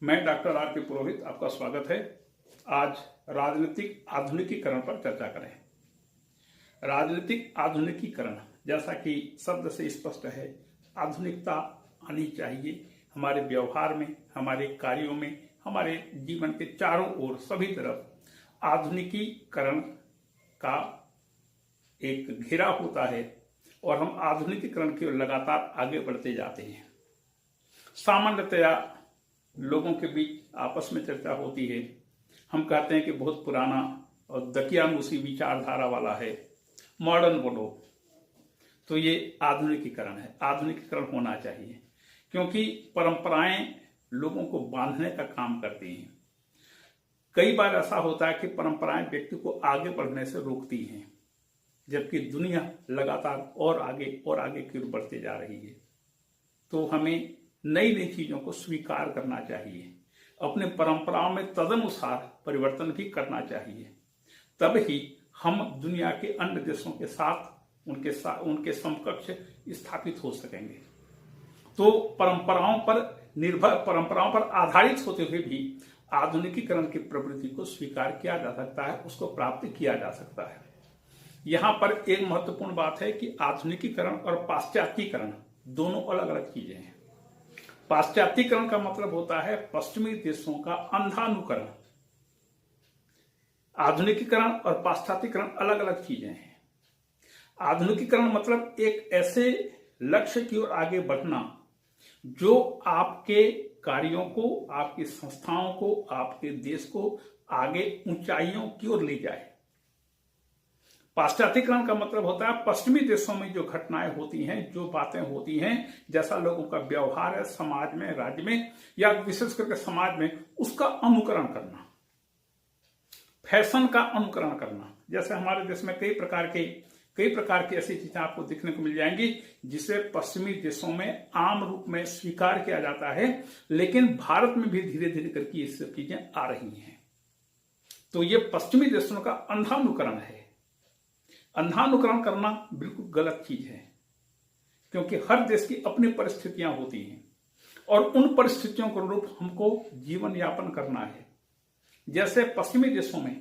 मैं doctor R के पुरोहित, आपका स्वागत है। आज राजनीतिक आधुनिकीकरण पर चर्चा करें। राजनीतिक आधुनिकीकरण, जैसा कि शब्द से स्पष्ट है, आधुनिकता आनी चाहिए हमारे व्यवहार में, हमारे कार्यों में, हमारे जीवन के चारों ओर सभी तरफ आधुनिकीकरण का एक घेरा होता है और हम आधुनिकीकरण की ओर लगातार आगे बढ़ते जाते हैं। सामान्यतया लोगों के बीच आपस में चर्चा होती है। हम कहते हैं कि बहुत पुराना और दकियानूसी विचारधारा वाला है, मॉडर्न बोलो। तो ये आधुनिकीकरण है। आधुनिकीकरण होना चाहिए क्योंकि परंपराएं लोगों को बांधने का काम करती हैं। कई बार ऐसा होता है कि परंपराएं व्यक्ति को आगे बढ़ने से रोकती हैं, जबकि दुनिया लगातार और आगे की ओर बढ़ती जा रही है। तो हमें नई नई चीजों को स्वीकार करना चाहिए, अपने परंपराओं में तदनुसार परिवर्तन भी करना चाहिए। तब ही हम दुनिया के अन्य देशों के साथ उनके समकक्ष स्थापित हो सकेंगे। तो परंपराओं पर आधारित होते हुए भी आधुनिकीकरण की प्रवृत्ति को स्वीकार किया जा सकता है, उसको प्राप्त किया जा सकता है। यहां पर एक महत्वपूर्ण बात है कि आधुनिकीकरण और पाश्चात्यीकरण दोनों अलग अलग चीजें हैं। पाश्चात्यीकरण का मतलब होता है पश्चिमी देशों का अंधानुकरण। आधुनिकीकरण और पाश्चात्यीकरण अलग अलग चीजें हैं। आधुनिकीकरण मतलब एक ऐसे लक्ष्य की ओर आगे बढ़ना जो आपके कार्यों को, आपकी संस्थाओं को, आपके देश को आगे ऊंचाइयों की ओर ले जाए। पाश्चात्यीकरण का मतलब होता है पश्चिमी देशों में जो घटनाएं होती हैं, जो बातें होती हैं, जैसा लोगों का व्यवहार है समाज में, राज्य में या विशेष करके समाज में, उसका अनुकरण करना, फैशन का अनुकरण करना। जैसे हमारे देश में कई प्रकार की ऐसी चीजें आपको देखने को मिल जाएंगी जिसे पश्चिमी देशों में आम रूप में स्वीकार किया जाता है, लेकिन भारत में भी धीरे धीरे करके ये सब चीजें आ रही हैं। तो ये पश्चिमी देशों का अंधानुकरण है। अंधानुकरण करना बिल्कुल गलत चीज है, क्योंकि हर देश की अपनी परिस्थितियां होती हैं और उन परिस्थितियों के अनुरूप हमको जीवन यापन करना है। जैसे पश्चिमी देशों में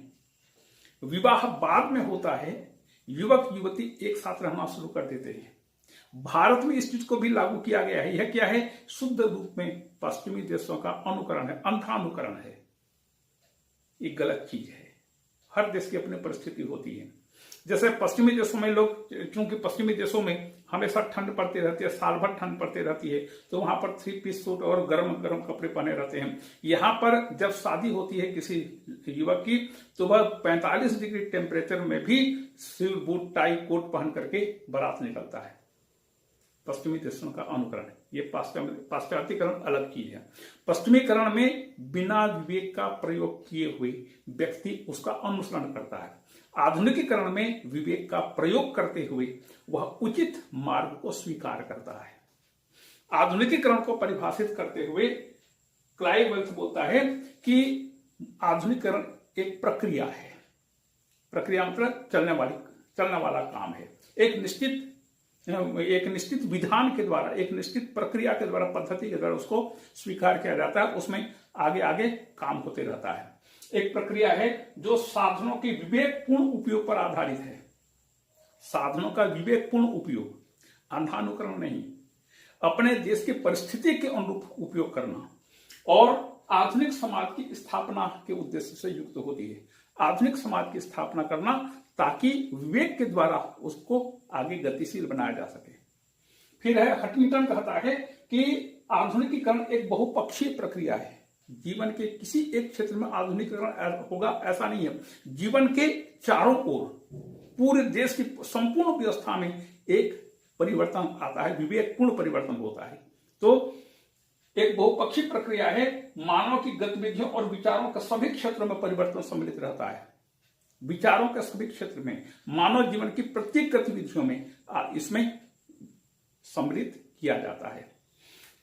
विवाह बाद में होता है, युवक युवती एक साथ रहना शुरू कर देते हैं। भारत में इस चीज को भी लागू किया गया है। यह क्या है? शुद्ध रूप में पश्चिमी देशों का अनुकरण है, अंधानुकरण है। ये गलत चीज है। हर देश की अपनी परिस्थिति होती है। जैसे पश्चिमी देशों में लोग, चूंकि पश्चिमी देशों में हमेशा ठंड पड़ती रहती है, साल भर ठंड पड़ती रहती है, तो वहां पर 3 पीस सूट और गर्म गर्म कपड़े पहने रहते हैं। यहाँ पर जब शादी होती है किसी युवक की, तो वह 45 डिग्री टेम्परेचर में भी सिर, बूट, टाई, कोट पहन करके बारात निकलता है। पश्चिमी देशों का अनुकरण। ये पाश्चात्यीकरण अलग चीज है। पश्चिमीकरण में बिना विवेक का प्रयोग किए हुए व्यक्ति उसका अनुसरण करता है। आधुनिकीकरण में विवेक का प्रयोग करते हुए वह उचित मार्ग को स्वीकार करता है। आधुनिकीकरण को परिभाषित करते हुए क्लाइव वेल्थ बोलता है कि आधुनिकीकरण एक प्रक्रिया है। प्रक्रिया मतलब चलने वाला काम है। एक निश्चित विधान के द्वारा, एक निश्चित प्रक्रिया के द्वारा, पद्धति के द्वारा उसको स्वीकार किया जाता है। उसमें आगे आगे काम होते रहता है। एक प्रक्रिया है जो साधनों के विवेकपूर्ण उपयोग पर आधारित है। साधनों का विवेकपूर्ण उपयोग, अंधानुकरण नहीं, अपने देश की परिस्थिति के अनुरूप उपयोग करना और आधुनिक समाज की स्थापना के उद्देश्य से युक्त होती है। आधुनिक समाज की स्थापना करना ताकि विवेक के द्वारा उसको आगे गतिशील बनाया जा सके। फिर है, हंटिंगटन कहता है कि आधुनिकीकरण एक बहुपक्षीय प्रक्रिया है। जीवन के किसी एक क्षेत्र में आधुनिकीकरण होगा ऐसा नहीं है। जीवन के चारों ओर, पूरे देश की संपूर्ण व्यवस्था में एक परिवर्तन आता है, विवेकपूर्ण परिवर्तन होता है। तो एक बहुपक्षीय प्रक्रिया है। मानव की गतिविधियों और विचारों के सभी क्षेत्रों में परिवर्तन सम्मिलित रहता है। विचारों के सभी क्षेत्र में, मानव जीवन की प्रत्येक गतिविधियों में इसमें सम्मिलित किया जाता है।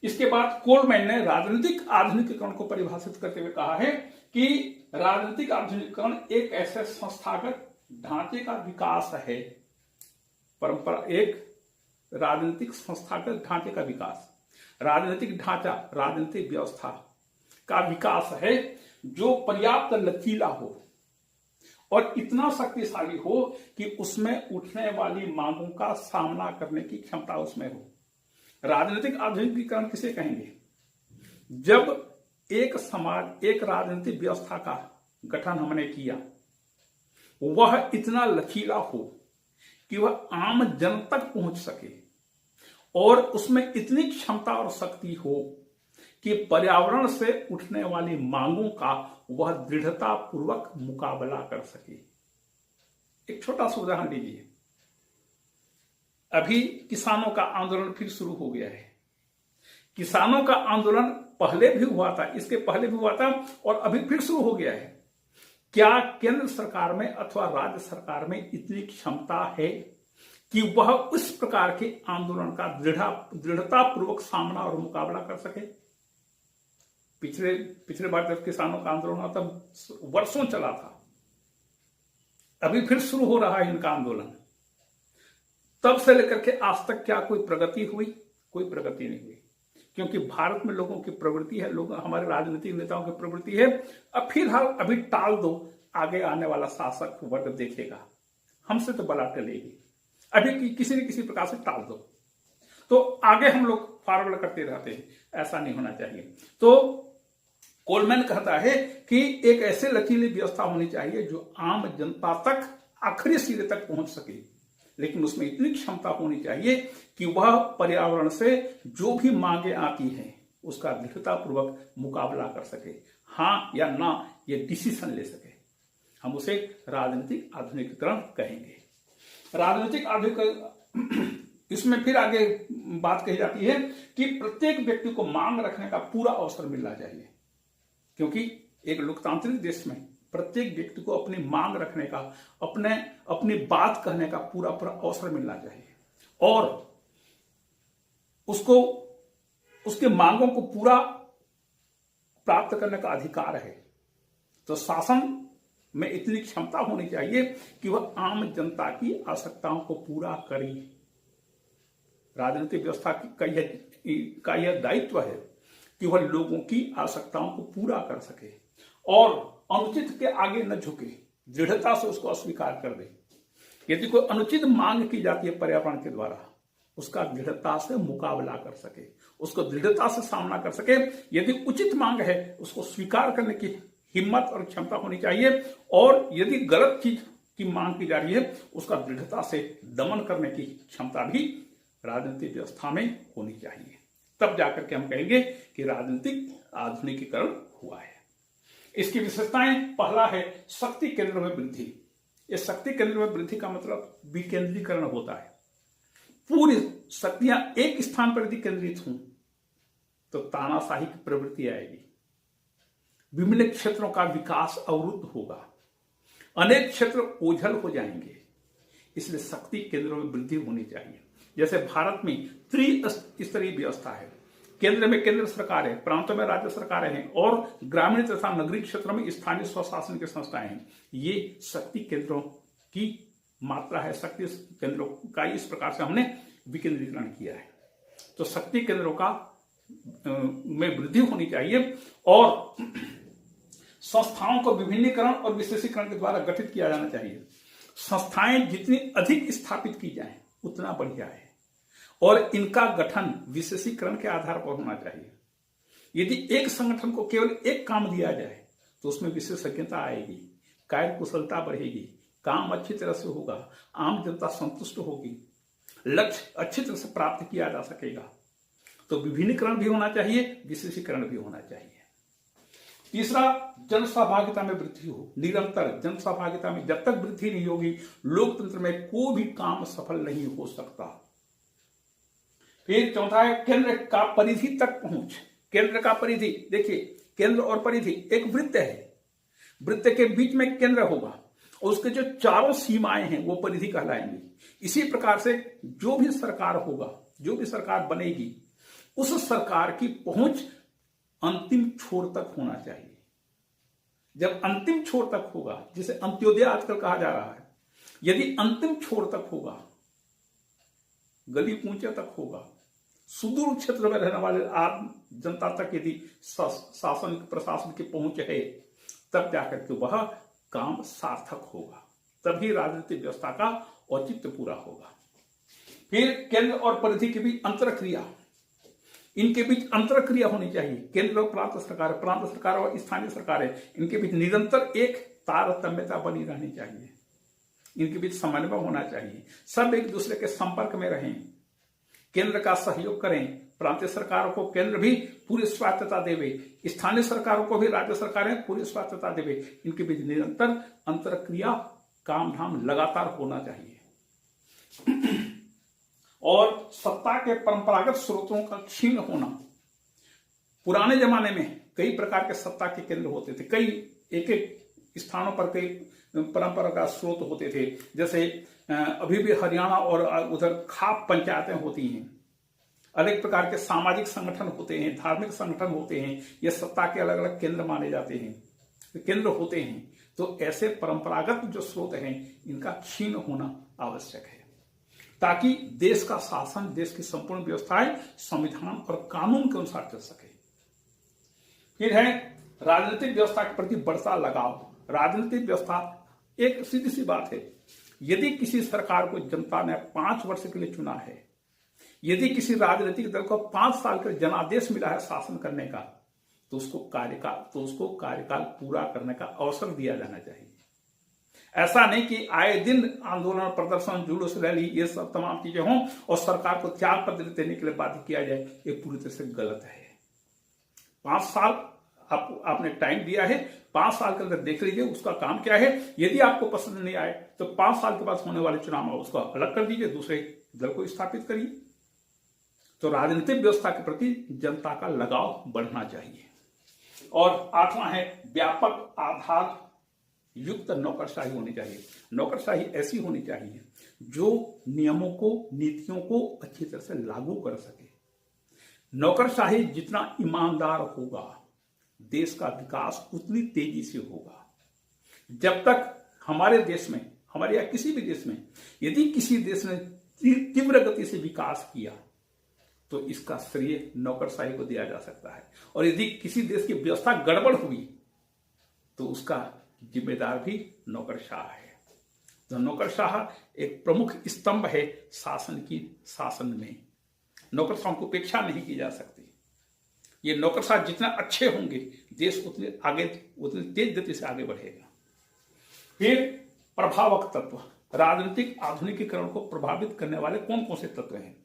इसके बाद कोलमैन ने राजनीतिक आधुनिकीकरण को परिभाषित करते हुए कहा है कि राजनीतिक आधुनिकीकरण एक ऐसे संस्थागत ढांचे का विकास है। एक राजनीतिक संस्थागत ढांचे का विकास, राजनीतिक ढांचा, राजनीतिक व्यवस्था, का विकास है जो पर्याप्त लचीला हो और इतना शक्तिशाली हो कि उसमें उठने वाली मांगों का सामना करने की क्षमता उसमें हो। राजनीतिक आधुनिकीकरण किसे कहेंगे? जब एक समाज, एक राजनीतिक व्यवस्था का गठन हमने किया, वह इतना लचीला हो कि वह आम जन तक पहुंच सके और उसमें इतनी क्षमता और शक्ति हो कि पर्यावरण से उठने वाली मांगों का वह दृढ़ता पूर्वक मुकाबला कर सके। एक छोटा सा उदाहरण लीजिए। अभी किसानों का आंदोलन फिर शुरू हो गया है। किसानों का आंदोलन पहले भी हुआ था, इसके पहले भी हुआ था और अभी फिर शुरू हो गया है। क्या केंद्र सरकार में अथवा राज्य सरकार में इतनी क्षमता है कि वह उस प्रकार के आंदोलन का दृढ़ता पूर्वक सामना और मुकाबला कर सके? पिछले बार जब किसानों का आंदोलन हुआ तब वर्षों चला था, अभी फिर शुरू हो रहा है इनका आंदोलन। तब से लेकर के आज तक क्या कोई प्रगति हुई? कोई प्रगति नहीं हुई, क्योंकि भारत में लोगों की प्रवृत्ति है, लोग, हमारे राजनीतिक नेताओं की प्रवृत्ति है, अब फिलहाल अभी टाल दो, आगे आने वाला शासक वर्ग देखेगा, हमसे तो बला टलेगी, अभी किसी न किसी प्रकार से टाल दो, तो आगे हम लोग फॉरवर्ड करते रहते हैं। ऐसा नहीं होना चाहिए। तो कोलमैन कहता है कि एक ऐसे लचीली व्यवस्था होनी चाहिए जो आम जनता तक, आखिरी सिरे तक पहुंच सके, लेकिन उसमें इतनी क्षमता होनी चाहिए कि वह पर्यावरण से जो भी मांगे आती हैं उसका दृढ़तापूर्वक मुकाबला कर सके, हां या ना ये डिसीजन ले सके। हम उसे राजनीतिक आधुनिकीकरण कहेंगे। राजनीतिक आधुनिक इसमें फिर आगे बात कही जाती है कि प्रत्येक व्यक्ति को मांग रखने का पूरा अवसर मिलना चाहिए, क्योंकि एक लोकतांत्रिक देश में प्रत्येक व्यक्ति को अपनी मांग रखने का, अपनी बात कहने का पूरा अवसर मिलना चाहिए और उसको उसके मांगों को पूरा प्राप्त करने का अधिकार है। तो शासन में इतनी क्षमता होनी चाहिए कि वह आम जनता की आवश्यकताओं को पूरा करे। राजनीतिक व्यवस्था का यह दायित्व है कि वह लोगों की आवश्यकताओं को पूरा कर सके और अनुचित के आगे न झुके, दृढ़ता से उसको अस्वीकार कर दे। यदि कोई अनुचित मांग की जाती है पर्यावरण के द्वारा, उसका दृढ़ता से मुकाबला कर सके, उसको दृढ़ता से सामना कर सके। यदि उचित मांग है उसको स्वीकार करने की हिम्मत और क्षमता होनी चाहिए और यदि गलत चीज की मांग की जा रही है उसका दृढ़ता से दमन करने की क्षमता भी राजनीतिक व्यवस्था में होनी चाहिए। तब जाकर के हम कहेंगे कि राजनीतिक आधुनिकीकरण हुआ है। इसकी विशेषताएं, पहला है शक्ति केंद्र में वृद्धि। ये शक्ति केंद्र में वृद्धि का मतलब विकेंद्रीकरण होता है। पूरी शक्तियां एक स्थान पर यदि केंद्रित हों तो तानाशाही की प्रवृत्ति आएगी, विभिन्न क्षेत्रों का विकास अवरुद्ध होगा, अनेक क्षेत्र ओझल हो जाएंगे। इसलिए शक्ति केंद्रों में वृद्धि होनी चाहिए। जैसे भारत में त्रिस्तरीय व्यवस्था है, केंद्र में केंद्र सरकार है, प्रांतों में राज्य सरकारें हैं और ग्रामीण तथा नगरीय क्षेत्रों में स्थानीय स्वशासन की संस्थाएं हैं। ये शक्ति केंद्रों की मात्रा है। शक्ति केंद्रों का इस प्रकार से हमने विकेंद्रीकरण किया है। तो शक्ति केंद्रों का में वृद्धि होनी चाहिए और संस्थाओं को विभिन्नीकरण और विशेषीकरण के द्वारा गठित किया जाना चाहिए। संस्थाएं जितनी अधिक स्थापित की जाएं उतना बढ़िया है और इनका गठन विशेषीकरण के आधार पर होना चाहिए। यदि एक संगठन को केवल एक काम दिया जाए तो उसमें विशेषज्ञता आएगी, कार्यकुशलता बढ़ेगी, काम अच्छी तरह से होगा, आम जनता संतुष्ट होगी, लक्ष्य अच्छी तरह से प्राप्त किया जा सकेगा। तो विभिन्नीकरण भी होना चाहिए, विशेषीकरण भी होना चाहिए। तीसरा, जन सहभागिता में वृद्धि हो। निरंतर जन सहभागिता में जब तक वृद्धि नहीं होगी लोकतंत्र में कोई भी काम सफल नहीं हो सकता। फिर चौथा है केंद्र का परिधि तक पहुंच। केंद्र का परिधि, देखिए केंद्र और परिधि एक वृत्त है, वृत्त के बीच में केंद्र होगा और उसके जो चारों सीमाएं हैं वो परिधि कहलाएंगी। इसी प्रकार से जो भी सरकार होगा, जो भी सरकार बनेगी, उस सरकार की पहुंच अंतिम छोर तक होना चाहिए। जब अंतिम छोर तक होगा, जिसे अंत्योदय आजकल कहा जा रहा है, यदि अंतिम छोर तक होगा, गली कूचे तक होगा, सुदूर क्षेत्र में रहने वाले आम जनता तक यदि शासन प्रशासन की पहुंच है, तब जाकर के वह काम सार्थक होगा, तभी राजनीतिक व्यवस्था का औचित्य पूरा होगा। फिर केंद्र और परिधि के बीच अंतरक्रिया, इनके बीच अंतरक्रिया होनी चाहिए। केंद्र और प्रांत सरकार और स्थानीय सरकारें, इनके बीच निरंतर एक तारतम्यता बनी रहनी चाहिए, इनके बीच समन्वय होना चाहिए, सब एक दूसरे के संपर्क में रहें, केंद्र का सहयोग करें, प्रांतीय सरकारों को केंद्र भी पूरी स्वायत्तता देवे, स्थानीय सरकारों को भी राज्य सरकारें पूरी स्वायत्तता देवे। इनके बीच निरंतर अंतरक्रिया, काम धाम लगातार होना चाहिए। और सत्ता के परंपरागत स्रोतों का क्षीण होना। पुराने जमाने में कई प्रकार के सत्ता के केंद्र होते थे, कई एक एक स्थानों पर कई परंपरागत स्रोत होते थे। जैसे अभी भी हरियाणा और उधर खाप पंचायतें होती हैं, अनेक प्रकार के सामाजिक संगठन होते हैं, धार्मिक संगठन होते हैं, ये सत्ता के अलग अलग केंद्र माने जाते हैं, केंद्र होते हैं। तो ऐसे परंपरागत जो स्रोत हैं, इनका क्षीण होना आवश्यक है, ताकि देश का शासन, देश की संपूर्ण व्यवस्थाएं संविधान और कानून के अनुसार चल सके। फिर है राजनीतिक व्यवस्था के प्रति बढ़ता लगाव। राजनीतिक व्यवस्था एक सीधी सी बात है, यदि किसी सरकार को जनता ने 5 वर्ष के लिए चुना है, यदि किसी राजनीतिक दल को 5 साल का जनादेश मिला है शासन करने का, तो उसको कार्यकाल पूरा करने का अवसर दिया जाना चाहिए। ऐसा नहीं कि आए दिन आंदोलन, प्रदर्शन, जुलूस, रैली, ये सब तमाम चीजें हों और सरकार को त्याग पत्र देने के लिए बाध्य किया जाए, ये पूरी तरह से गलत है। 5 साल आपने टाइम दिया है, 5 साल के अंदर देख लीजिए उसका काम क्या है। यदि आपको पसंद नहीं आए तो 5 साल के बाद होने वाले चुनाव में उसको अलग कर दीजिए, दूसरे दल को स्थापित करिए। तो राजनीतिक व्यवस्था के प्रति जनता का लगाव बढ़ना चाहिए। और 8वां है व्यापक आधार युक्त नौकरशाही होनी चाहिए। नौकरशाही ऐसी होनी चाहिए जो नियमों को, नीतियों को अच्छी तरह से लागू कर सके। नौकरशाही जितना ईमानदार होगा, देश का विकास उतनी तेजी से होगा। जब तक हमारे देश में, हमारे या किसी भी देश में, यदि किसी देश ने तीव्र गति से विकास किया तो इसका श्रेय नौकरशाही को दिया जा सकता है, और यदि किसी देश की व्यवस्था गड़बड़ हुई तो उसका जिम्मेदार भी नौकरशाह है। तो नौकरशाह एक प्रमुख स्तंभ है शासन में। नौकरशाहों की उपेक्षा नहीं की जा सकती। ये नौकरशाह जितना अच्छे होंगे, देश उतनी तेज गति से आगे बढ़ेगा। फिर प्रभावक तत्व, राजनीतिक आधुनिकीकरण को प्रभावित करने वाले कौन कौन से तत्व हैं?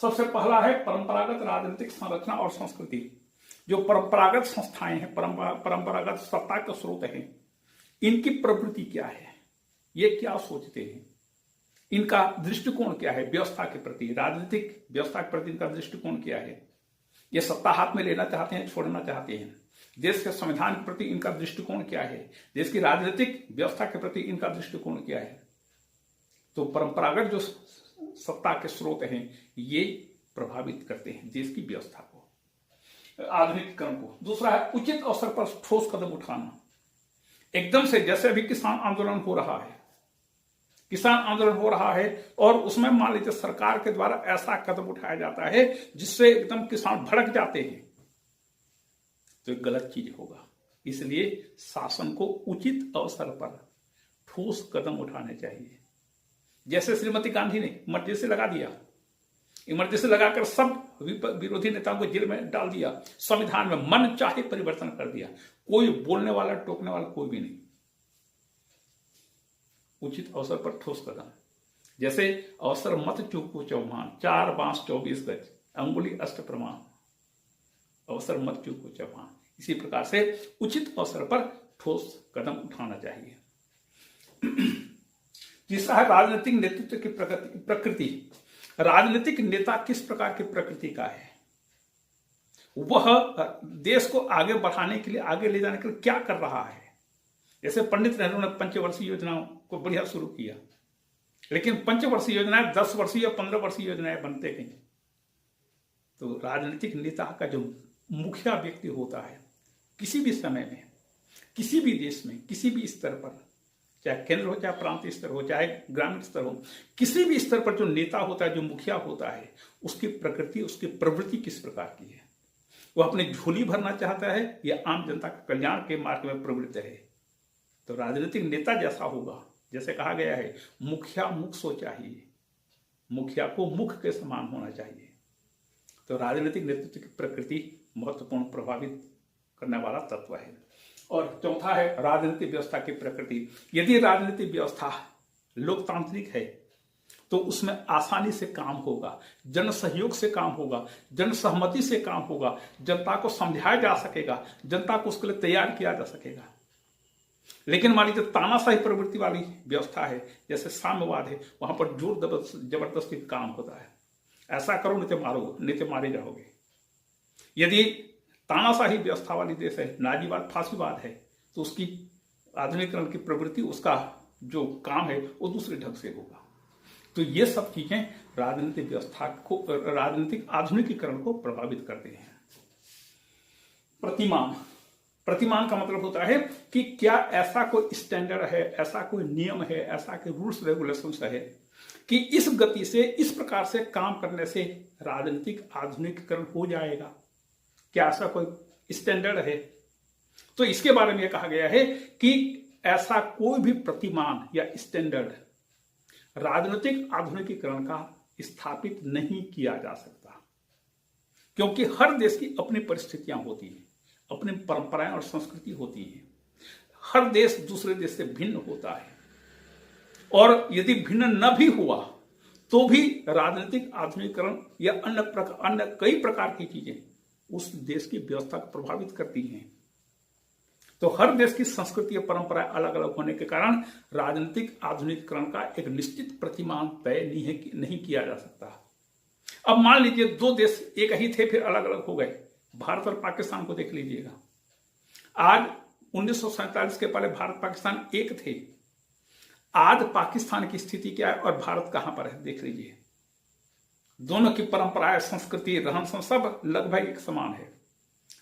सबसे पहला है परंपरागत राजनीतिक संरचना और संस्कृति। जो परंपरागत संस्थाएं हैं, परंपरागत सत्ता के स्रोत हैं, इनकी प्रवृत्ति क्या है, ये क्या सोचते हैं, इनका दृष्टिकोण क्या है व्यवस्था के प्रति, राजनीतिक व्यवस्था के प्रति इनका दृष्टिकोण क्या है। ये सत्ता हाथ में लेना चाहते हैं, छोड़ना चाहते हैं। देश के संविधान के प्रति इनका दृष्टिकोण क्या है, देश की राजनीतिक व्यवस्था के प्रति इनका दृष्टिकोण क्या है। तो परंपरागत जो सत्ता के स्रोत हैं, ये प्रभावित करते हैं देश की व्यवस्था को, आधुनिकीकरण को। दूसरा है उचित अवसर पर ठोस कदम उठाना। एकदम से, जैसे अभी किसान आंदोलन हो रहा है और उसमें मान लीजिए सरकार के द्वारा ऐसा कदम उठाया जाता है जिससे एकदम किसान भड़क जाते हैं, तो एक गलत चीज होगा। इसलिए शासन को उचित अवसर पर ठोस कदम उठाने चाहिए। जैसे श्रीमती गांधी ने इमरजेंसी लगा दिया, इमरजेंसी लगाकर सब विरोधी नेताओं को जेल में डाल दिया, संविधान में मन चाहे परिवर्तन कर दिया, कोई बोलने वाला, टोकने वाला कोई भी नहीं। उचित अवसर पर ठोस कदम, जैसे अवसर मत चूको चौहान, 4 बांस 24 गज, अंगुली अष्ट प्रमाण, अवसर मत चूको चौहान। इसी प्रकार से उचित अवसर पर ठोस कदम उठाना चाहिए। तीसरा है राजनीतिक नेतृत्व की प्रकृति। राजनीतिक नेता किस प्रकार की प्रकृति का है, वह देश को आगे बढ़ाने के लिए, आगे ले जाने के लिए क्या कर रहा है। जैसे पंडित नेहरू ने पंचवर्षीय योजनाओं को बढ़िया शुरू किया, लेकिन पंचवर्षीय योजनाएं 10 वर्षीय 15 वर्षीय योजनाएं बनते गई। तो राजनीतिक नेता का जो मुखिया व्यक्ति होता है, किसी भी समय में, किसी भी देश में, किसी भी स्तर पर, चाहे केंद्र हो, चाहे प्रांतीय स्तर हो, चाहे ग्रामीण स्तर हो, किसी भी स्तर पर जो नेता होता है, जो मुखिया होता है, उसकी प्रकृति, उसकी प्रवृत्ति किस प्रकार की है? वो अपनी झोली भरना चाहता है या आम जनता के कल्याण के मार्ग में प्रवृत्त है? तो राजनीतिक नेता जैसा होगा, जैसे कहा गया है, मुखिया मुख सो चाहिए, मुखिया को मुख के समान होना चाहिए। तो राजनीतिक नेतृत्व की प्रकृति महत्वपूर्ण प्रभावित करने वाला तत्व है। और चौथा है राजनीतिक व्यवस्था की प्रकृति। यदि राजनीतिक व्यवस्था लोकतांत्रिक है तो उसमें आसानी से काम होगा, जन सहयोग से काम होगा, जन सहमति से काम होगा, जनता को समझाया जा सकेगा, जनता को उसके लिए तैयार किया जा सकेगा। लेकिन मान लीजिए तानाशाही प्रवृत्ति वाली व्यवस्था है, जैसे साम्यवाद है, वहां पर जोर जबरदस्ती काम होता है, ऐसा करो नहीं तो मारो, नहीं तो मारे जाओगे। यदि तानाशाही व्यवस्था वाली देश है, नाजीवाद, फांसीवाद है, तो उसकी आधुनिकीकरण की प्रवृत्ति, उसका जो काम है वो दूसरे ढंग से होगा। तो ये सब चीजें राजनीतिक व्यवस्था को, राजनीतिक आधुनिकीकरण को प्रभावित करते हैं। प्रतिमान, प्रतिमान का मतलब होता है कि क्या ऐसा कोई स्टैंडर्ड है, ऐसा कोई नियम है, ऐसा कोई रूल्स रेगुलेशंस है कि इस गति से, इस प्रकार से काम करने से राजनीतिक आधुनिकीकरण हो जाएगा? क्या ऐसा कोई स्टैंडर्ड है? तो इसके बारे में कहा गया है कि ऐसा कोई भी प्रतिमान या स्टैंडर्ड राजनीतिक आधुनिकीकरण का स्थापित नहीं किया जा सकता, क्योंकि हर देश की अपनी परिस्थितियां होती हैं, अपनी परंपराएं और संस्कृति होती है। हर देश दूसरे देश से भिन्न होता है, और यदि भिन्न न भी हुआ तो भी राजनीतिक आधुनिकीकरण या अन्य कई प्रकार की चीजें उस देश की व्यवस्था को प्रभावित करती हैं। तो हर देश की संस्कृति और परंपराएं अलग अलग होने के कारण राजनीतिक आधुनिकीकरण का एक निश्चित प्रतिमान तय नहीं किया जा सकता। अब मान लीजिए दो देश एक ही थे, फिर अलग अलग हो गए। भारत और पाकिस्तान को देख लीजिएगा। आज 1947 के पहले भारत पाकिस्तान एक थे। आज पाकिस्तान की स्थिति क्या है और भारत कहां पर है, देख लीजिए। दोनों की परंपराएं, संस्कृति, रहन सहन सब लगभग एक समान है,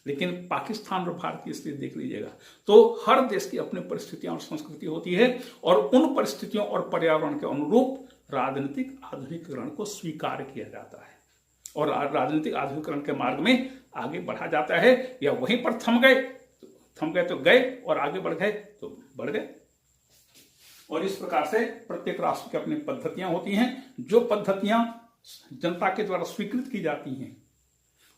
लेकिन पाकिस्तान और भारत की स्थिति देख लीजिएगा। तो हर देश की अपनी परिस्थितियां और संस्कृति होती है, और उन परिस्थितियों और पर्यावरण के अनुरूप राजनीतिक आधुनिकीकरण को स्वीकार किया जाता है और राजनीतिक आधुनिकीकरण के मार्ग में आगे बढ़ा जाता है, या वहीं पर थम गए तो गए, और आगे बढ़ गए तो बढ़ गए। और इस प्रकार से प्रत्येक राष्ट्र की अपनी पद्धतियां होती हैं। जो पद्धतियां जनता के द्वारा स्वीकृत की जाती हैं,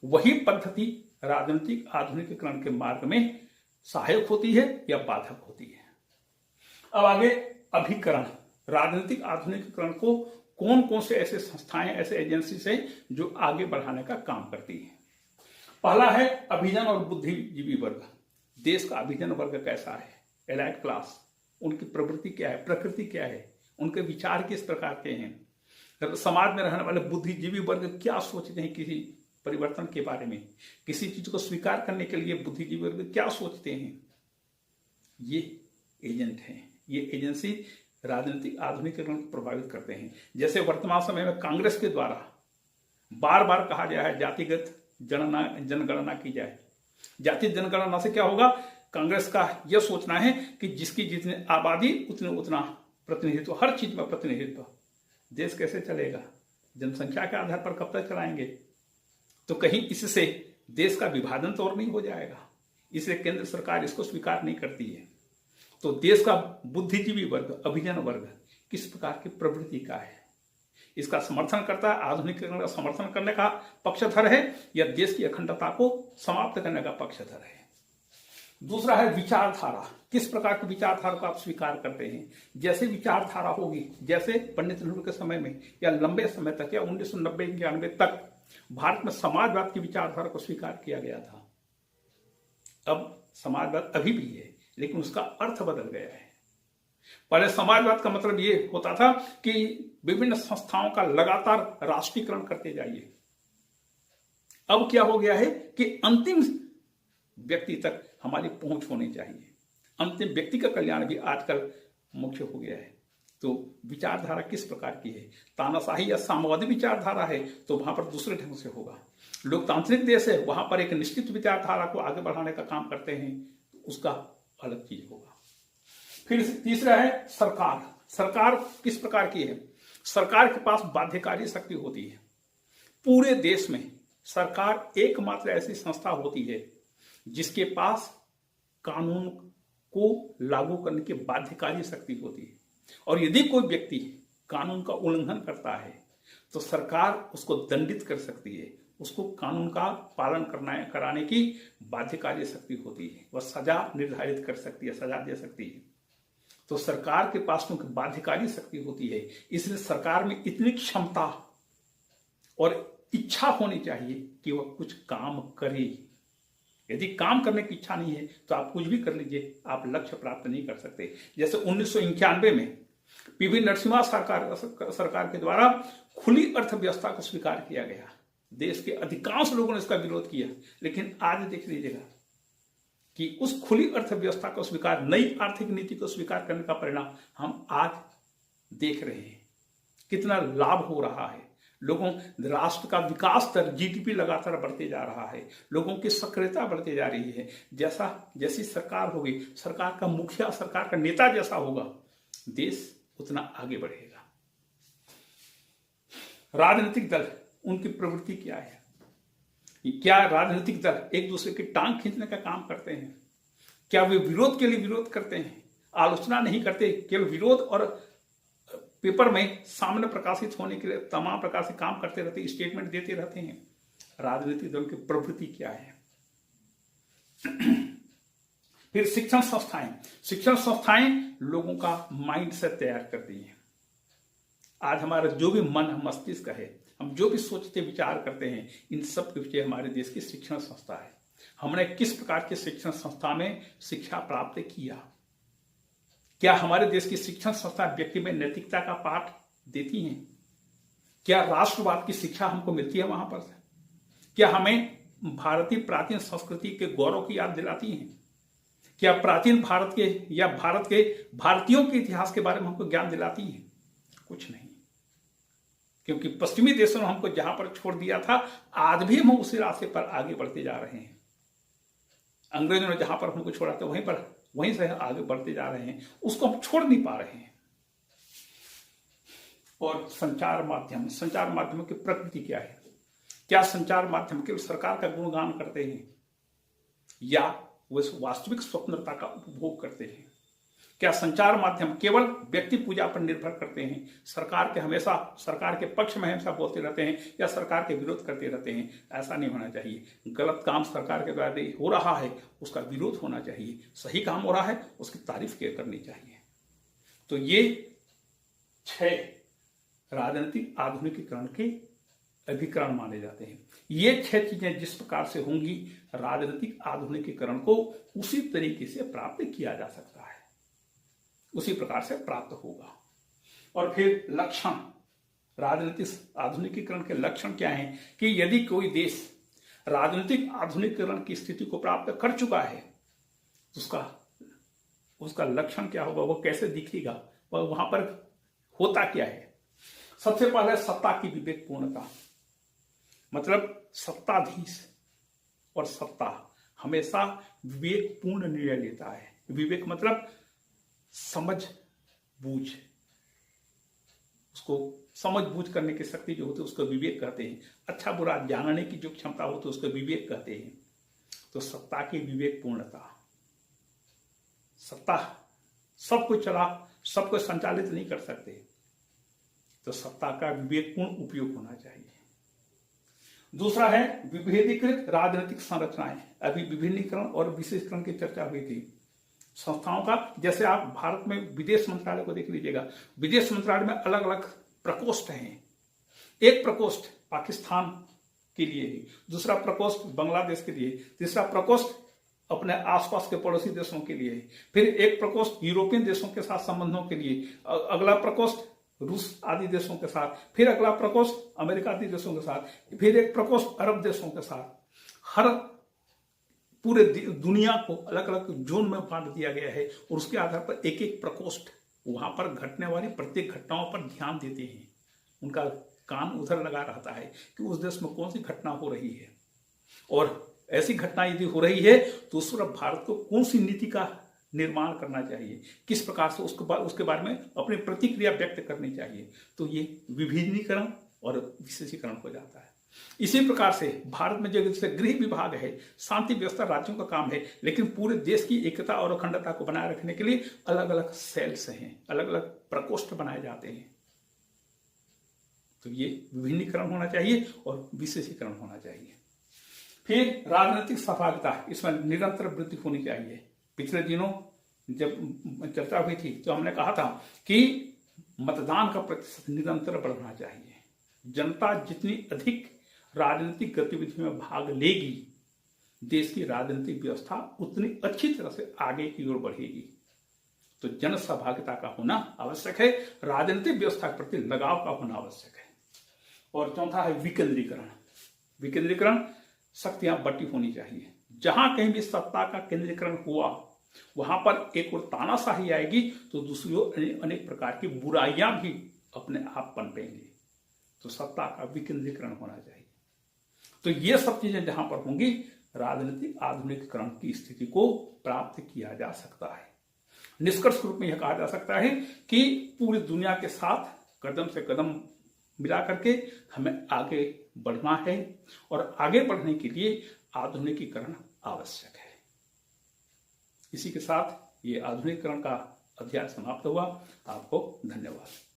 वही पद्धति राजनीतिक आधुनिकीकरण के मार्ग में सहायक होती है या बाधक होती है। अब आगे अभिकरण। राजनीतिक आधुनिकीकरण को कौन कौन से ऐसे संस्थाएं, ऐसे एजेंसी से जो आगे बढ़ाने का काम करती है। पहला है अभिजन और बुद्धिजीवी वर्ग। देश का अभिजन वर्ग कैसा है, एलाइट क्लास, उनकी प्रवृत्ति क्या है, प्रकृति क्या है, उनके विचार किस प्रकार के हैं। समाज में रहने वाले बुद्धिजीवी वर्ग क्या सोचते हैं किसी परिवर्तन के बारे में, किसी चीज को स्वीकार करने के लिए बुद्धिजीवी वर्ग क्या सोचते हैं। ये एजेंट हैं, ये एजेंसी राजनीतिक आधुनिकीकरण को प्रभावित करते हैं। जैसे वर्तमान समय में कांग्रेस के द्वारा बार बार कहा गया है जातिगत जनगणना की जाए। जाति जनगणना से क्या होगा, कांग्रेस का यह सोचना है कि जिसकी जितनी आबादी उतना प्रतिनिधित्व, हर चीज में प्रतिनिधित्व। देश कैसे चलेगा, जनसंख्या के आधार पर कब तक चलाएंगे। तो कहीं इससे देश का विभाजन तो और नहीं हो जाएगा, इसलिए केंद्र सरकार इसको स्वीकार नहीं करती है। तो देश का बुद्धिजीवी वर्ग, अभिजन वर्ग किस प्रकार की प्रवृत्ति का है, इसका समर्थन करता है, आधुनिकीकरण का समर्थन करने का पक्षधर है, या देश की अखंडता को समाप्त करने का पक्षधर है। दूसरा है विचारधारा। किस प्रकार की विचारधारा को आप स्वीकार करते हैं। जैसे विचारधारा होगी, जैसे पंडित नेहरू के समय में या लंबे समय तक या 1990-91 तक भारत में समाजवाद की विचारधारा को स्वीकार किया गया था। अब समाजवाद अभी भी है, लेकिन उसका अर्थ बदल गया है। पहले समाजवाद का मतलब ये होता था कि विभिन्न संस्थाओं का लगातार राष्ट्रीयकरण करते जाइए। अब क्या हो गया है कि अंतिम व्यक्ति तक हमारी पहुंच होनी चाहिए। अंतिम व्यक्ति का कल्याण भी आजकल मुख्य हो गया है। तो विचारधारा किस प्रकार की है, तानाशाही या साम्यवादी विचारधारा है तो वहां पर दूसरे ढंग से होगा। लोकतांत्रिक देश है, वहां पर एक निश्चित विचारधारा को आगे बढ़ाने का काम करते हैं, उसका अलग चीज होगा। फिर तीसरा है सरकार। सरकार किस प्रकार की है? सरकार के पास बाध्यकारी शक्ति होती है। पूरे देश में सरकार एकमात्र ऐसी संस्था होती है जिसके पास कानून को लागू करने की बाध्यकारी शक्ति होती है, और यदि कोई व्यक्ति कानून का उल्लंघन करता है तो सरकार उसको दंडित कर सकती है, उसको कानून का पालन कराने की बाध्यकारी शक्ति होती है, वह सजा निर्धारित कर सकती है, सजा दे सकती है। तो सरकार के पास क्योंकि बाध्यकारी शक्ति होती है, इसलिए सरकार में इतनी क्षमता और इच्छा होनी चाहिए कि वह कुछ काम करे। यदि काम करने की इच्छा नहीं है तो आप कुछ भी कर लीजिए, आप लक्ष्य प्राप्त नहीं कर सकते। जैसे 1991 में पीवी नरसिम्हा सरकार के द्वारा खुली अर्थव्यवस्था को स्वीकार किया गया। देश के अधिकांश लोगों ने इसका विरोध किया, लेकिन आज देख लीजिएगा कि उस खुली अर्थव्यवस्था को स्वीकार, नई आर्थिक नीति को स्वीकार करने का परिणाम हम आज देख रहे हैं। कितना लाभ हो रहा है, लोगों, राष्ट्र का विकास दर, जीडीपी लगातार बढ़ते जा रहा है, लोगों की सक्रियता बढ़ती जा रही है। जैसी सरकार होगी, सरकार का मुखिया, सरकार का नेता जैसा होगा, देश उतना आगे बढ़ेगा। राजनीतिक दल, उनकी प्रवृत्ति क्या है? क्या राजनीतिक दल एक दूसरे की टांग खींचने का काम करते हैं? क्या वे विरोध के लिए विरोध करते हैं, आलोचना नहीं करते? केवल विरोध और पेपर में सामने प्रकाशित होने के लिए तमाम प्रकार से काम करते रहते, स्टेटमेंट देते रहते हैं। राजनीतिक दल की प्रवृत्ति क्या है? फिर शिक्षण संस्थाएं। शिक्षण संस्थाएं लोगों का माइंड सेट तैयार करती हैं। आज हमारा जो भी मन मस्तिष्क है, हम जो भी सोचते विचार करते हैं, इन सब के पीछे हमारे देश की शिक्षण संस्था है। हमने किस प्रकार के शिक्षण संस्था में शिक्षा प्राप्त किया? क्या हमारे देश की शिक्षण संस्था व्यक्ति में नैतिकता का पाठ देती हैं? क्या राष्ट्रवाद की शिक्षा हमको मिलती है वहां पर से? क्या हमें भारतीय प्राचीन संस्कृति के गौरव की याद दिलाती हैं? क्या प्राचीन भारत के या भारत के भारतीयों के इतिहास के बारे में हमको ज्ञान दिलाती हैं? कुछ नहीं, क्योंकि पश्चिमी देशों ने हमको जहां पर छोड़ दिया था, आज भी हम उसी रास्ते पर आगे बढ़ते जा रहे हैं। अंग्रेजों ने जहां पर हमको छोड़ा था वहीं से आगे बढ़ते जा रहे हैं, उसको हम छोड़ नहीं पा रहे हैं। और संचार माध्यमों की प्रकृति क्या है? क्या संचार माध्यम केवल सरकार का गुणगान करते हैं या वे वास्तविक स्वतंत्रता का उपभोग करते हैं? क्या संचार माध्यम केवल व्यक्ति पूजा पर निर्भर करते हैं, सरकार के पक्ष में हमेशा बोलते रहते हैं या सरकार के विरोध करते रहते हैं? ऐसा नहीं होना चाहिए। गलत काम सरकार के द्वारा हो रहा है, उसका विरोध होना चाहिए। सही काम हो रहा है, उसकी तारीफ करनी चाहिए। तो ये 6 राजनीतिक आधुनिकीकरण के अभिकरण माने जाते हैं। ये 6 चीजें जिस प्रकार से होंगी, राजनीतिक आधुनिकीकरण को उसी तरीके से प्राप्त किया जा सकता है, उसी प्रकार से प्राप्त होगा। और फिर लक्षण, राजनीतिक आधुनिकीकरण के लक्षण क्या हैं? कि यदि कोई देश राजनीतिक आधुनिकीकरण की स्थिति को प्राप्त कर चुका है तो उसका लक्षण क्या होगा, वो कैसे दिखेगा, वहां पर होता क्या है? सबसे पहले सत्ता की विवेकपूर्णता, मतलब सत्ताधीश और सत्ता हमेशा विवेकपूर्ण निर्णय लेता है। विवेक मतलब समझ बूझ, उसको समझ बूझ करने की शक्ति जो होती है उसको विवेक कहते हैं। अच्छा बुरा जानने की जो क्षमता होती है उसको विवेक कहते हैं। तो सत्ता की विवेकपूर्णता, सत्ता सबको संचालित नहीं कर सकते, तो सत्ता का विवेकपूर्ण उपयोग होना चाहिए। दूसरा है विभेदीकृत राजनीतिक संरचनाएं। अभी विभिन्नीकरण और विशेषीकरण की चर्चा हुई थी संस्थाओं का। जैसे आप भारत में विदेश मंत्रालय को देख लीजिएगा, विदेश मंत्रालय में अलग अलग प्रकोष्ठ हैं। एक प्रकोष्ठ पाकिस्तान के लिए है, दूसरा प्रकोष्ठ बांग्लादेश के लिए, तीसरा प्रकोष्ठ अपने आसपास के पड़ोसी देशों के लिए है, फिर एक प्रकोष्ठ यूरोपियन देशों के साथ संबंधों के लिए, अगला प्रकोष्ठ रूस आदि देशों के साथ, फिर अगला प्रकोष्ठ अमेरिका आदि देशों के साथ, फिर एक प्रकोष्ठ अरब देशों के साथ। हर पूरे दुनिया को अलग अलग जोन में बांट दिया गया है और उसके आधार पर एक एक प्रकोष्ठ वहां पर घटने वाली प्रत्येक घटनाओं पर ध्यान देते हैं। उनका कान उधर लगा रहता है कि उस देश में कौन सी घटना हो रही है, और ऐसी घटना यदि हो रही है तो उस पर भारत को कौन सी नीति का निर्माण करना चाहिए, किस प्रकार से उसके बारे में अपनी प्रतिक्रिया व्यक्त करनी चाहिए। तो ये विभिन्नीकरण और विशेषीकरण हो जाता है। इसी प्रकार से भारत में जैसे गृह विभाग है, शांति व्यवस्था राज्यों का काम है, लेकिन पूरे देश की एकता और अखंडता को बनाए रखने के लिए अलग अलग सेल्स हैं, अलग अलग प्रकोष्ठ बनाए जाते हैं। तो ये विभिन्नीकरण होना चाहिए और विशेषीकरण होना चाहिए। फिर राजनीतिक सहभागिता, इसमें निरंतर वृद्धि होनी चाहिए। पिछले दिनों जब चर्चा हुई थी तो हमने कहा था कि मतदान का प्रतिशत निरंतर बढ़ना चाहिए। जनता जितनी अधिक राजनीतिक गतिविधियों में भाग लेगी, देश की राजनीतिक व्यवस्था उतनी अच्छी तरह से आगे की ओर बढ़ेगी। तो जन सहभागिता का होना आवश्यक है, राजनीतिक व्यवस्था के प्रति लगाव का होना आवश्यक है। और चौथा है विकेंद्रीकरण। विकेंद्रीकरण, शक्तियां बटी होनी चाहिए। जहां कहीं भी सत्ता का केंद्रीकरण हुआ, वहां पर एक और तानाशाही आएगी तो दूसरी ओर अनेक प्रकार की बुराइयां भी अपने आप पनपेंगी। तो सत्ता का विकेंद्रीकरण होना चाहिए। तो ये सब चीजें जहां पर होंगी, राजनीतिक आधुनिकीकरण की स्थिति को प्राप्त किया जा सकता है। निष्कर्ष रूप में यह कहा जा सकता है कि पूरी दुनिया के साथ कदम से कदम मिला करके हमें आगे बढ़ना है और आगे बढ़ने के लिए आधुनिकीकरण आवश्यक है। इसी के साथ ये आधुनिकीकरण का अध्याय समाप्त हुआ। आपको धन्यवाद।